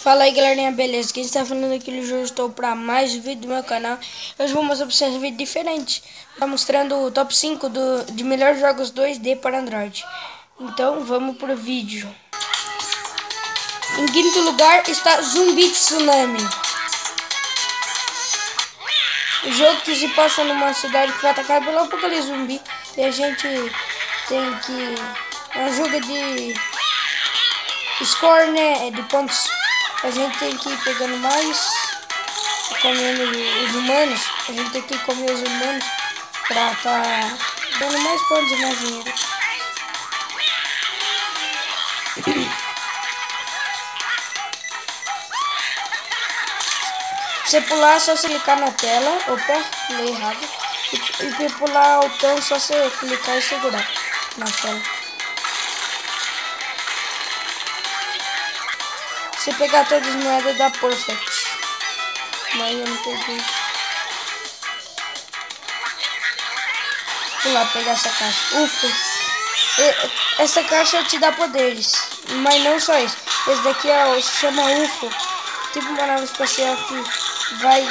Fala aí galerinha, beleza? Quem está falando aqui no jogo, estou para mais um vídeo do meu canal. Hoje vou mostrar para vocês um vídeo diferente. Tá mostrando o top 5 de melhores jogos 2D para Android. Então vamos pro vídeo. Em quinto lugar está Zumbi Tsunami. O jogo que se passa numa cidade que foi atacada pelo apocalipse zumbi. E a gente tem que... É um jogo de score, né? De pontos. A gente tem que ir pegando mais, comendo os humanos. A gente tem que comer os humanos pra tá dando mais pontos e mais dinheiro. Você pular é só você clicar na tela. Opa, pulei errado. E pra pular o tanto só você clicar e segurar na tela. Se pegar todas as moedas dá perfect. Mas eu não peguei. Vou lá pegar essa caixa. Ufa! Essa caixa te dá poderes. Mas não só isso. Esse daqui se chama UFO. Tipo uma nave espacial que vai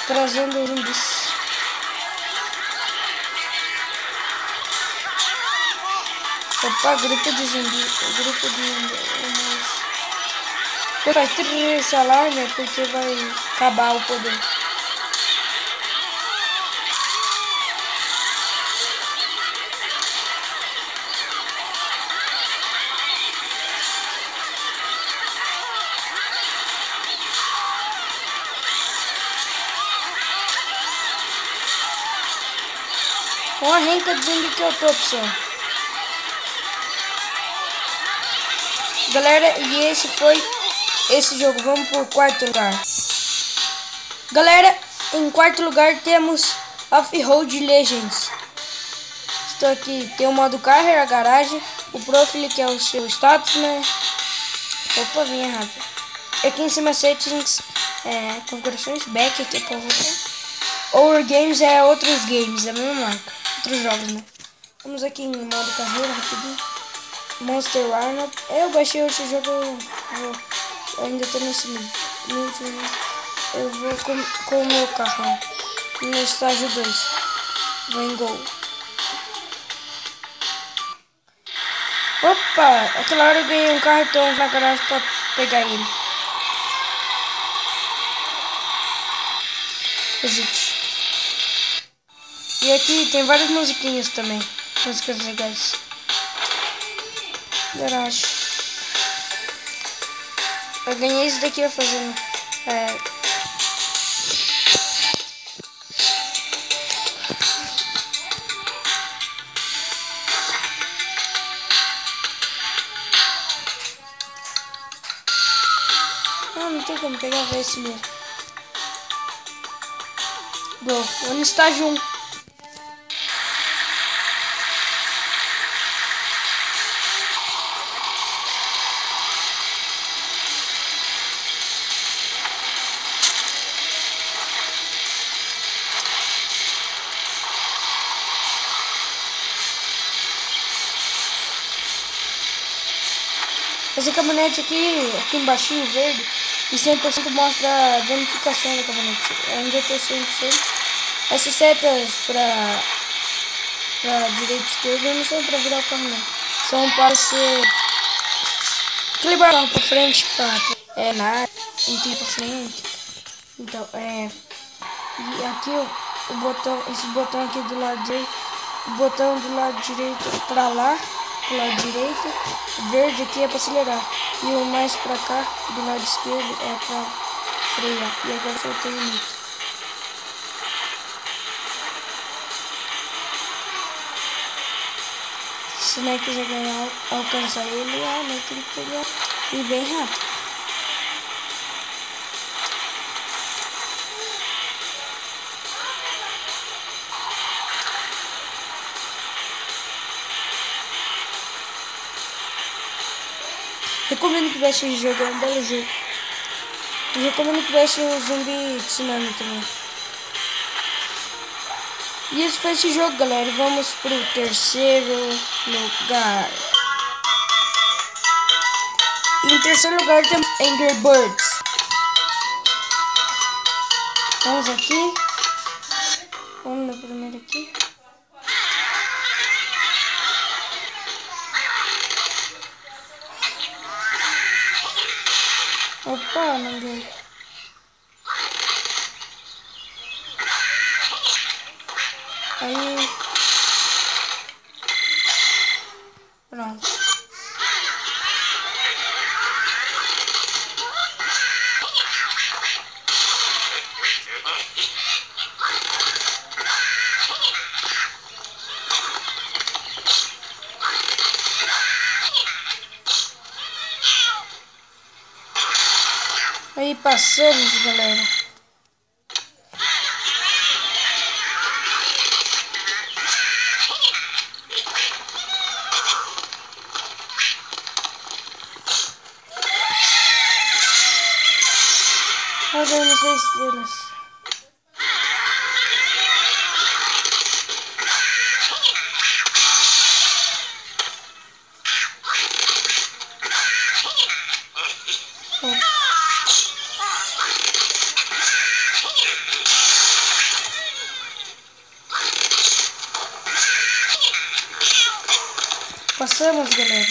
trazendo zumbis. Opa, grupo de zumbis. Grupo de humanos. Vai ter esse alarme porque vai acabar o poder. Com a renta de zumbi que eu tô, pessoal. Galera, e esse jogo. Vamos por quarto lugar. Galera, em quarto lugar temos Off-Road Legends. Estou aqui, tem o modo carro, a garagem, o profile que é o seu status, né? Opa, vim errado. Aqui em cima settings, configurações, back aqui pra voltar. Our Games é outros games, é a mesma marca, outros jogos, né? Vamos aqui em modo carreira, rapidinho. Monster Arnold. Eu baixei esse jogo, eu ainda tô nesse nível. Eu vou com o meu carrão no estágio 2. Vou em gol. Opa! Aquela hora eu ganhei um carro, então na garagem pra pegar ele. Existe. E aqui tem várias musiquinhas também. Músicas legais. Garagem. Eu ganhei isso daqui fazendo. Não tem como pegar esse mesmo. Gol. Vou no estágio 1. Essa caminhonete aqui embaixo, verde, e 100% mostra a danificação da caminhonete. Ainda tem 100%. Essas setas para direita e esquerda não são para virar o carro, não. São para você equilibrar o carro para frente, para frente. Então, e aqui o botão, esse botão aqui do lado direito, o botão do lado direito para lá. Do lado direito, verde aqui é para acelerar, e o mais para cá, do lado esquerdo, é para frear. E agora eu soltei o nitro. Se não quiser ganhar, alcançar ele, não tem que pegar e bem rápido. Recomendo que baixe esse jogo, é um belo jogo. E recomendo que baixe o Zumbi Tsunami também. E esse foi esse jogo, galera. Vamos pro terceiro lugar. Em terceiro lugar temos Angry Birds. Vamos aqui. Vamos no primeiro aqui. Opa, não deu. Aí. Pronto. Aí passamos, galera. Rodamos 6 estrelas. Passamos, galera.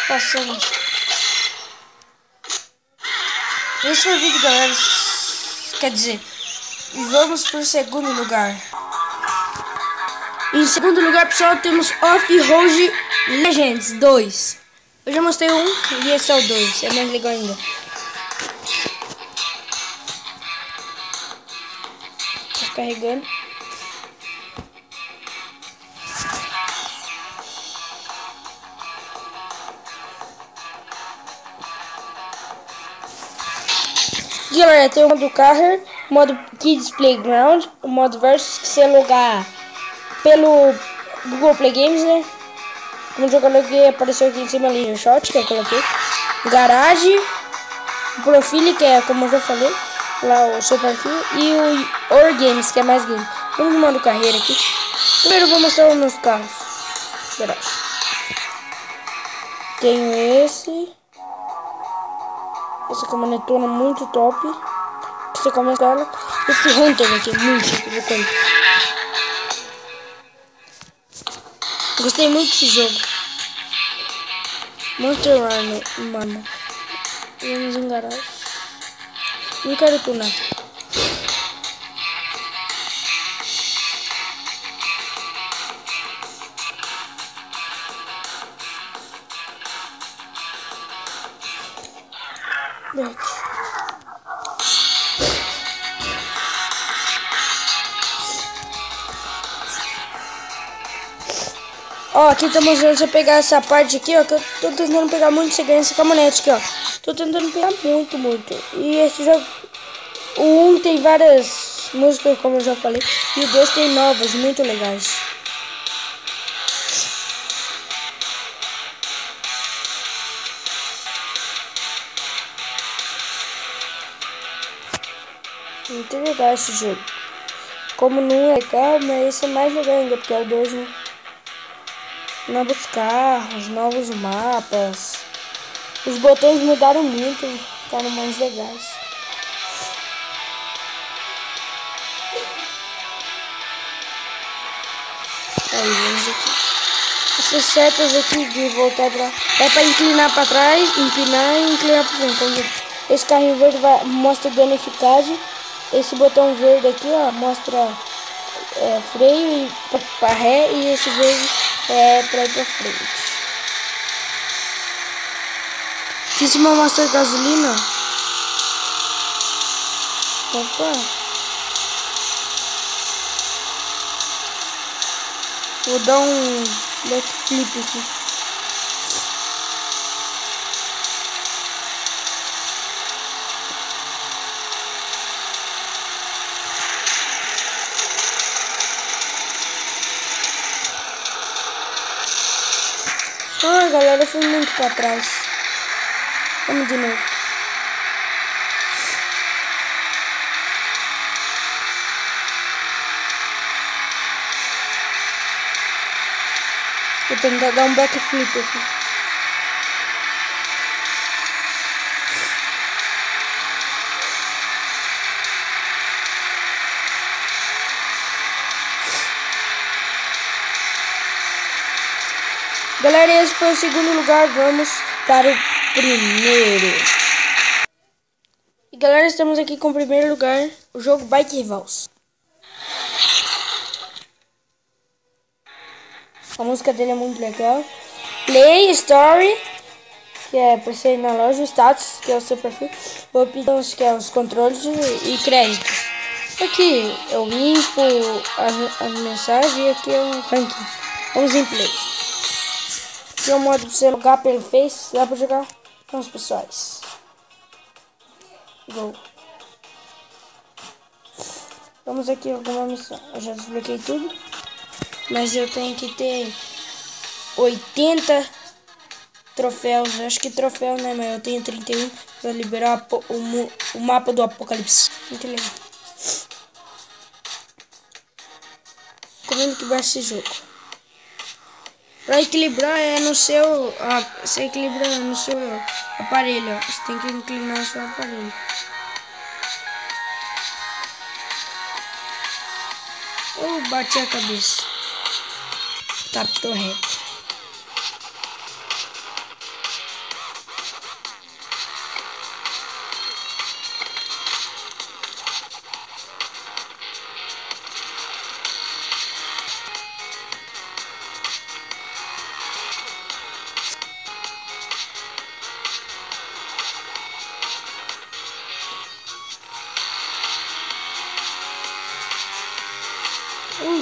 Passamos. Esse foi o vídeo, galera. Quer dizer, vamos pro segundo lugar. Em segundo lugar, pessoal, temos Off-Road Legends 2. Eu já mostrei um e esse é o 2. É mais legal ainda. Tá carregando. Galera, tem o modo Carrer, o modo Kids Playground, o modo Versus, que você logar pelo Google Play Games, né? Como jogador que apareceu aqui em cima ali, o Shot, que eu coloquei. Garage, o Profile, que é como eu já falei, lá o seu perfil, e o Or Games, que é mais game. Vamos no modo carreira aqui. Primeiro eu vou mostrar os meus carros. Garage. Tenho esse. Essa caminhonetona muito top. Você começa ela. Esse Hunter aqui, muito bacana. Gostei muito desse jogo. Monster Runner, mano. Vamos em garagem. Não quero tunar. Ó, aqui estamos vendo você pegar essa parte aqui, ó, que eu tô tentando pegar muito, você ganha essa caminhonete aqui, ó. Tô tentando pegar muito. E esse jogo, o 1 tem várias músicas, como eu já falei, e o 2 tem novas, muito legais. Muito legal esse jogo. Como não é legal, mas esse é mais legal ainda, porque é o 2, né? Novos carros, novos mapas. Os botões mudaram muito, ficaram mais legais. Aí, vamos aqui. Essas setas aqui de voltar pra... É pra inclinar pra trás, empinar e inclinar pra frente. Esse carrinho verde mostra danificagem. Esse botão verde aqui, ó, mostra freio e pra ré. E esse verde é pra ir pra frente. Aqui em cima mostra gasolina. Opa. Vou dar um backflip aqui. Agora eu fui muito pra trás. Vamos de novo. Vou tentar dar um backflip aqui. Galera, esse foi o segundo lugar. Vamos para o primeiro. E galera, estamos aqui com o primeiro lugar. O jogo Bike Rivals. A música dele é muito legal. Play, Story, que é pra você ir na loja. Status, que é o seu perfil. Options, que é os controles. E créditos. Aqui é o info, as mensagens. E aqui é o ranking. Vamos em Play. Aqui é o modo de você logar pelo Face. Dá pra jogar com os pessoais. Go. Vamos aqui alguma missão. Eu já desbloqueei tudo. Mas eu tenho que ter 80 troféus. Acho que troféu, né? Mas eu tenho 31 para liberar o mapa do Apocalipse. Muito legal. Recomendo que baixe esse jogo. Para equilibrar é no seu. Você equilibra no seu aparelho. Ó. Você tem que inclinar o seu aparelho. Eu bati a cabeça. Tá, tô reto.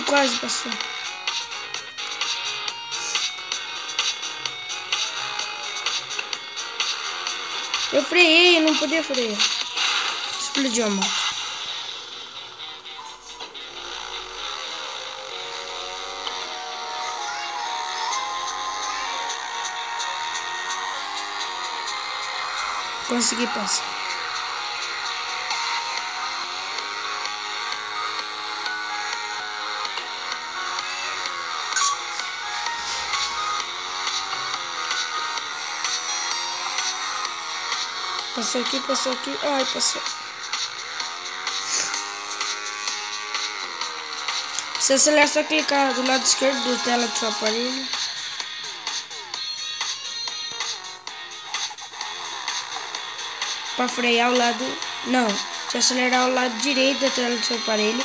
Quase passou. Eu freiei, não podia frear. Explodiu a moto. Consegui passar. Passou aqui, passou aqui. Ai, passou. Se acelerar, só clicar do lado esquerdo da tela do seu aparelho. Para frear o lado... Não. Se acelerar o lado direito da tela do seu aparelho.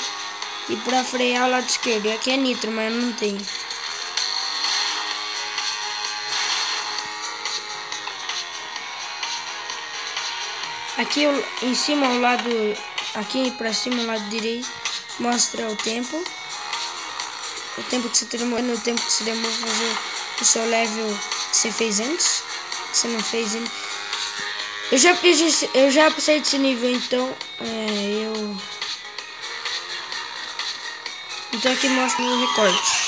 E para frear o lado esquerdo. Aqui é nitro, mas eu não tenho. Aqui em cima ao lado, aqui pra cima ao lado direito, mostra o tempo. O tempo que você demorou, no tempo que você demorou fazer o seu level que você fez antes. Que você não fez ainda. Eu já passei desse nível, então Então aqui mostra o recorde.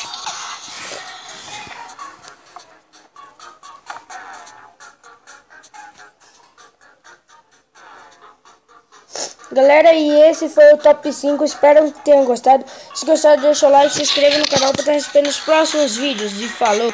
Galera, e esse foi o top 5, espero que tenham gostado. Se gostaram, deixa o like, se inscreva no canal para estar recebendo os próximos vídeos. E falou!